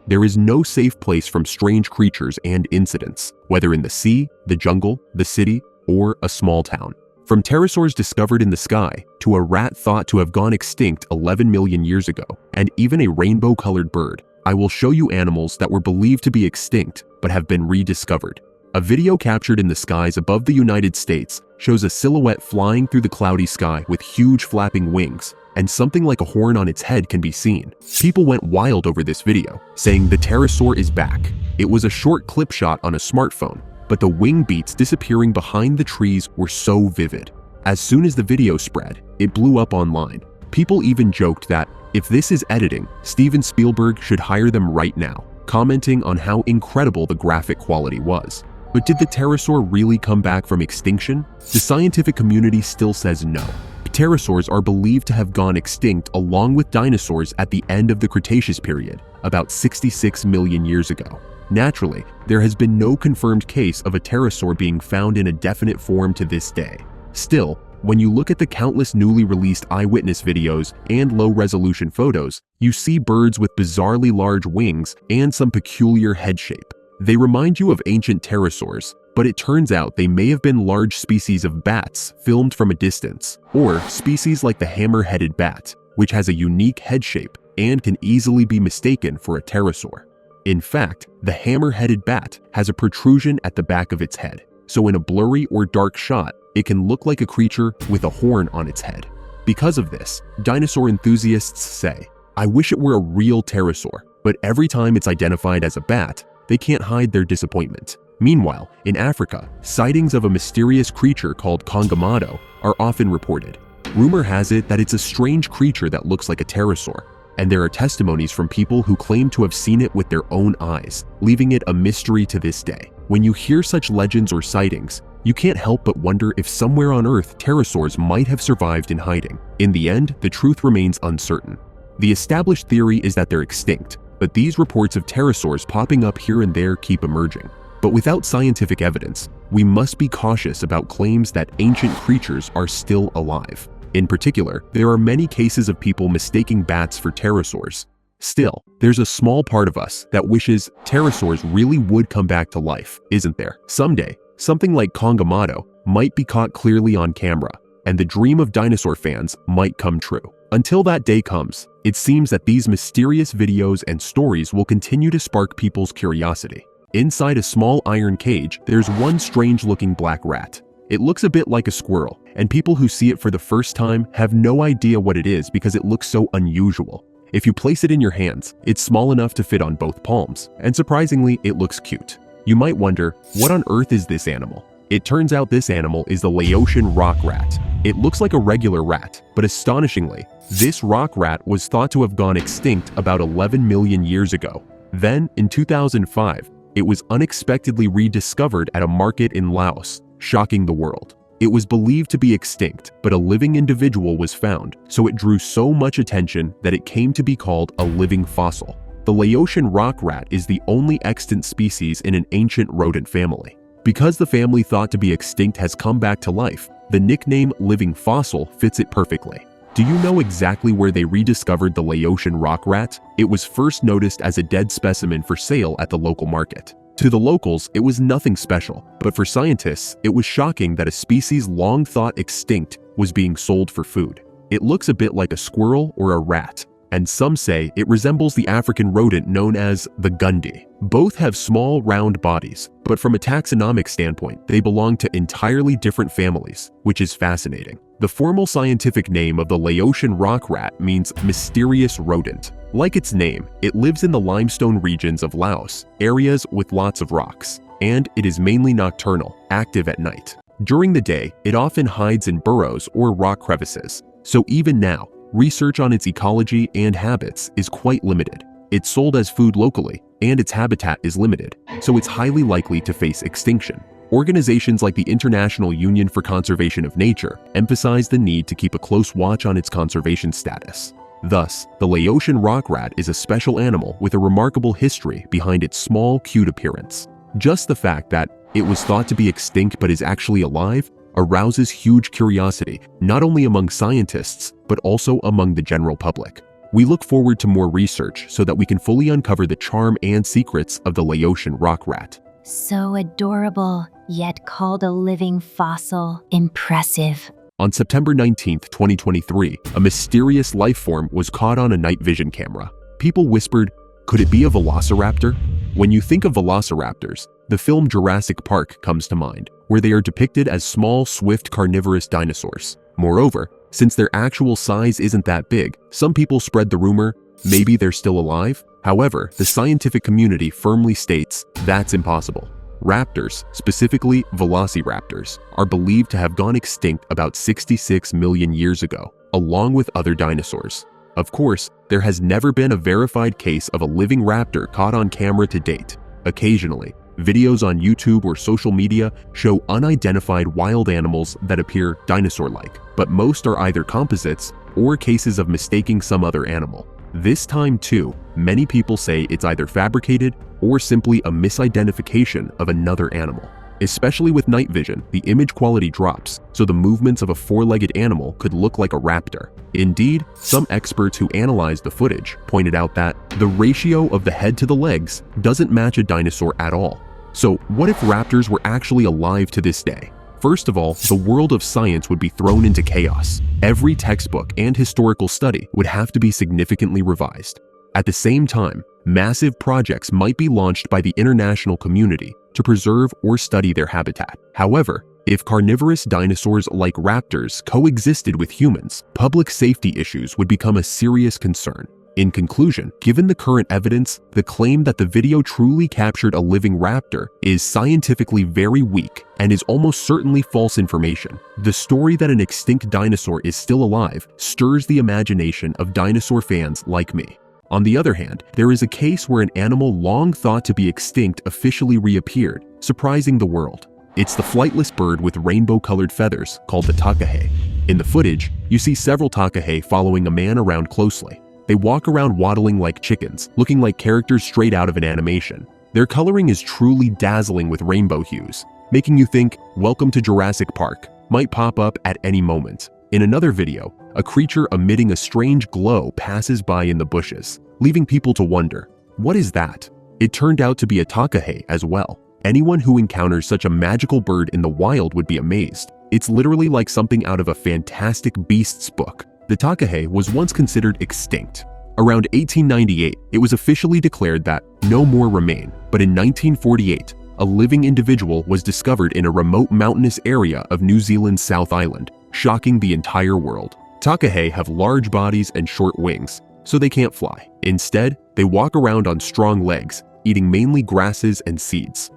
there is no safe place from strange creatures and incidents, whether in the sea, the jungle, the city, or a small town. From pterosaurs discovered in the sky, to a rat thought to have gone extinct 11 million years ago, and even a rainbow-colored bird, I will show you animals that were believed to be extinct but have been rediscovered. A video captured in the skies above the United States shows a silhouette flying through the cloudy sky with huge flapping wings, and something like a horn on its head can be seen. People went wild over this video, saying the pterosaur is back. It was a short clip shot on a smartphone, but the wing beats disappearing behind the trees were so vivid. As soon as the video spread, it blew up online. People even joked that, if this is editing, Steven Spielberg should hire them right now, commenting on how incredible the graphic quality was. But did the pterosaur really come back from extinction? The scientific community still says no. Pterosaurs are believed to have gone extinct along with dinosaurs at the end of the Cretaceous period, about 66 million years ago. Naturally, there has been no confirmed case of a pterosaur being found in a definite form to this day. Still, when you look at the countless newly released eyewitness videos and low-resolution photos, you see birds with bizarrely large wings and some peculiar head shape. They remind you of ancient pterosaurs, but it turns out they may have been large species of bats filmed from a distance, or species like the hammer-headed bat, which has a unique head shape and can easily be mistaken for a pterosaur. In fact, the hammer-headed bat has a protrusion at the back of its head, so in a blurry or dark shot, it can look like a creature with a horn on its head. Because of this, dinosaur enthusiasts say, I wish it were a real pterosaur, but every time it's identified as a bat, they can't hide their disappointment. Meanwhile, in Africa, sightings of a mysterious creature called Kongamado are often reported. Rumor has it that it's a strange creature that looks like a pterosaur, and there are testimonies from people who claim to have seen it with their own eyes, leaving it a mystery to this day. When you hear such legends or sightings, you can't help but wonder if somewhere on Earth pterosaurs might have survived in hiding. In the end, the truth remains uncertain. The established theory is that they're extinct, but these reports of pterosaurs popping up here and there keep emerging. But without scientific evidence, we must be cautious about claims that ancient creatures are still alive. In particular, there are many cases of people mistaking bats for pterosaurs. Still, there's a small part of us that wishes pterosaurs really would come back to life, isn't there? Someday, something like Kongamado might be caught clearly on camera, and the dream of dinosaur fans might come true. Until that day comes, it seems that these mysterious videos and stories will continue to spark people's curiosity. Inside a small iron cage, there's one strange-looking black rat. It looks a bit like a squirrel, and people who see it for the first time have no idea what it is because it looks so unusual. If you place it in your hands, it's small enough to fit on both palms, and surprisingly, it looks cute. You might wonder, what on earth is this animal? It turns out this animal is the Laotian rock rat. It looks like a regular rat, but astonishingly, this rock rat was thought to have gone extinct about 11 million years ago. Then, in 2005, it was unexpectedly rediscovered at a market in Laos, shocking the world. It was believed to be extinct, but a living individual was found, so it drew so much attention that it came to be called a living fossil. The Laotian rock rat is the only extant species in an ancient rodent family. Because the family thought to be extinct has come back to life, the nickname living fossil fits it perfectly. Do you know exactly where they rediscovered the Laotian rock rat? It was first noticed as a dead specimen for sale at the local market. To the locals, it was nothing special, but for scientists, it was shocking that a species long thought extinct was being sold for food. It looks a bit like a squirrel or a rat, and some say it resembles the African rodent known as the gundi. Both have small, round bodies, but from a taxonomic standpoint, they belong to entirely different families, which is fascinating. The formal scientific name of the Laotian rock rat means mysterious rodent. Like its name, it lives in the limestone regions of Laos, areas with lots of rocks, and it is mainly nocturnal, active at night. During the day, it often hides in burrows or rock crevices, so even now, research on its ecology and habits is quite limited. It's sold as food locally, and its habitat is limited, so it's highly likely to face extinction. Organizations like the International Union for Conservation of Nature emphasize the need to keep a close watch on its conservation status. Thus, the Laotian rock rat is a special animal with a remarkable history behind its small, cute appearance. Just the fact that it was thought to be extinct but is actually alive arouses huge curiosity, not only among scientists, but also among the general public. We look forward to more research so that we can fully uncover the charm and secrets of the Laotian rock rat. So adorable, yet called a living fossil. Impressive. On September 19, 2023, a mysterious life form was caught on a night vision camera. People whispered, "Could it be a velociraptor?" When you think of velociraptors, the film Jurassic Park comes to mind, where they are depicted as small, swift, carnivorous dinosaurs. Moreover, since their actual size isn't that big, some people spread the rumor, maybe they're still alive. However, the scientific community firmly states that's impossible. Raptors, specifically velociraptors, are believed to have gone extinct about 66 million years ago, along with other dinosaurs. Of course, there has never been a verified case of a living raptor caught on camera to date. Occasionally, videos on YouTube or social media show unidentified wild animals that appear dinosaur-like, but most are either composites or cases of mistaking some other animal. This time too, many people say it's either fabricated or simply a misidentification of another animal. Especially with night vision, the image quality drops, so the movements of a four-legged animal could look like a raptor. Indeed, some experts who analyzed the footage pointed out that the ratio of the head to the legs doesn't match a dinosaur at all. So what if raptors were actually alive to this day? First of all, the world of science would be thrown into chaos. Every textbook and historical study would have to be significantly revised. At the same time, massive projects might be launched by the international community to preserve or study their habitat. However, if carnivorous dinosaurs like raptors coexisted with humans, public safety issues would become a serious concern. In conclusion, given the current evidence, the claim that the video truly captured a living raptor is scientifically very weak and is almost certainly false information. The story that an extinct dinosaur is still alive stirs the imagination of dinosaur fans like me. On the other hand, there is a case where an animal long thought to be extinct officially reappeared, surprising the world. It's the flightless bird with rainbow-colored feathers called the takahe. In the footage, you see several takahe following a man around closely. They walk around waddling like chickens, looking like characters straight out of an animation. Their coloring is truly dazzling with rainbow hues, making you think, "Welcome to Jurassic Park" might pop up at any moment. In another video, a creature emitting a strange glow passes by in the bushes, leaving people to wonder, what is that? It turned out to be a takahe as well. Anyone who encounters such a magical bird in the wild would be amazed. It's literally like something out of a Fantastic Beasts book. The takahe was once considered extinct. Around 1898, it was officially declared that no more remain, but in 1948, a living individual was discovered in a remote mountainous area of New Zealand's South Island, shocking the entire world. Takahe have large bodies and short wings, so they can't fly. Instead, they walk around on strong legs, eating mainly grasses and seeds.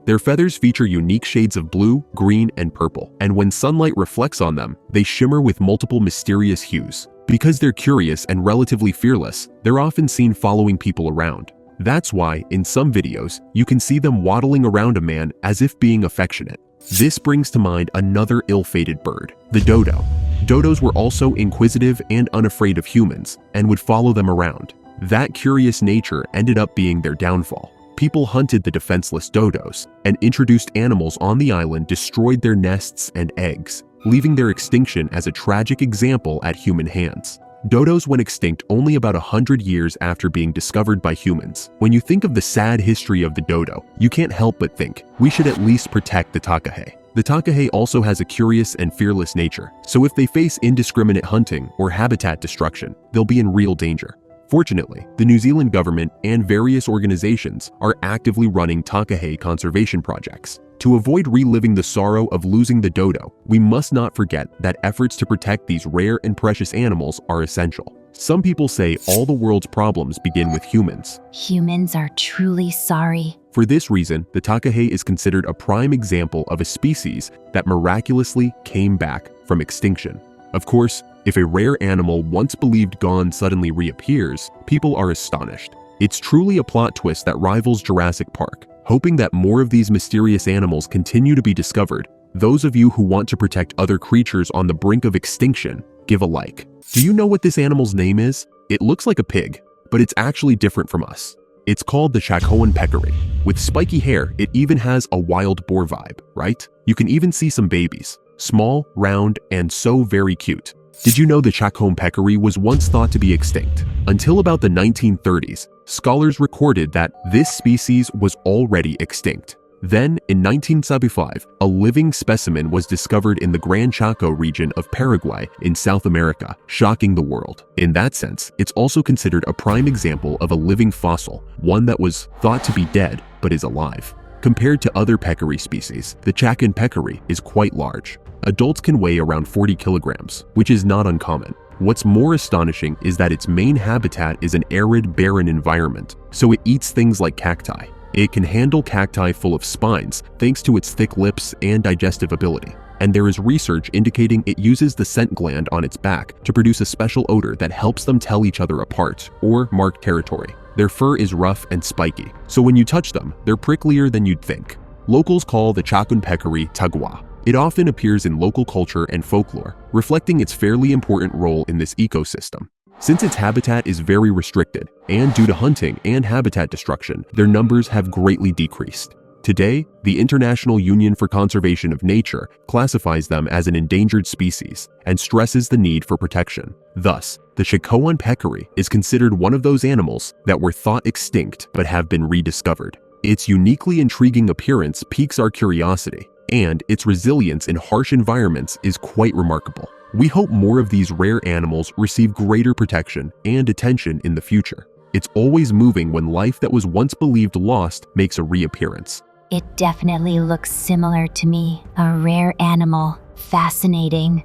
Their feathers feature unique shades of blue, green, and purple, and when sunlight reflects on them, they shimmer with multiple mysterious hues. Because they're curious and relatively fearless, they're often seen following people around. That's why, in some videos, you can see them waddling around a man as if being affectionate. This brings to mind another ill-fated bird, the dodo. Dodos were also inquisitive and unafraid of humans, and would follow them around. That curious nature ended up being their downfall. People hunted the defenseless dodos, and introduced animals on the island destroyed their nests and eggs, leaving their extinction as a tragic example at human hands. Dodos went extinct only about 100 years after being discovered by humans. When you think of the sad history of the dodo, you can't help but think, we should at least protect the takahe. The takahe also has a curious and fearless nature, so if they face indiscriminate hunting or habitat destruction, they'll be in real danger. Fortunately, the New Zealand government and various organizations are actively running takahe conservation projects. To avoid reliving the sorrow of losing the dodo, we must not forget that efforts to protect these rare and precious animals are essential. Some people say all the world's problems begin with humans. Humans are truly sorry. For this reason, the takahe is considered a prime example of a species that miraculously came back from extinction. Of course, if a rare animal once believed gone suddenly reappears, people are astonished. It's truly a plot twist that rivals Jurassic Park. Hoping that more of these mysterious animals continue to be discovered, those of you who want to protect other creatures on the brink of extinction, give a like. Do you know what this animal's name is? It looks like a pig, but it's actually different from us. It's called the Shakhoan peccary. With spiky hair, it even has a wild boar vibe, right? You can even see some babies. Small, round, and so very cute. Did you know the Chacombe peccary was once thought to be extinct? Until about the 1930s, scholars recorded that this species was already extinct. Then, in 1975, a living specimen was discovered in the Gran Chaco region of Paraguay in South America, shocking the world. In that sense, it's also considered a prime example of a living fossil, one that was thought to be dead but is alive. Compared to other peccary species, the Chacon peccary is quite large. Adults can weigh around 40 kilograms, which is not uncommon. What's more astonishing is that its main habitat is an arid, barren environment, so it eats things like cacti. It can handle cacti full of spines thanks to its thick lips and digestive ability. And there is research indicating it uses the scent gland on its back to produce a special odor that helps them tell each other apart or mark territory. Their fur is rough and spiky, so when you touch them, they're pricklier than you'd think. Locals call the Chacon peccary tagua. It often appears in local culture and folklore, reflecting its fairly important role in this ecosystem. Since its habitat is very restricted, and due to hunting and habitat destruction, their numbers have greatly decreased. Today, the International Union for Conservation of Nature classifies them as an endangered species and stresses the need for protection. Thus, the Chacon peccary is considered one of those animals that were thought extinct but have been rediscovered. Its uniquely intriguing appearance piques our curiosity, and its resilience in harsh environments is quite remarkable. We hope more of these rare animals receive greater protection and attention in the future. It's always moving when life that was once believed lost makes a reappearance. It definitely looks similar to me, a rare animal. Fascinating.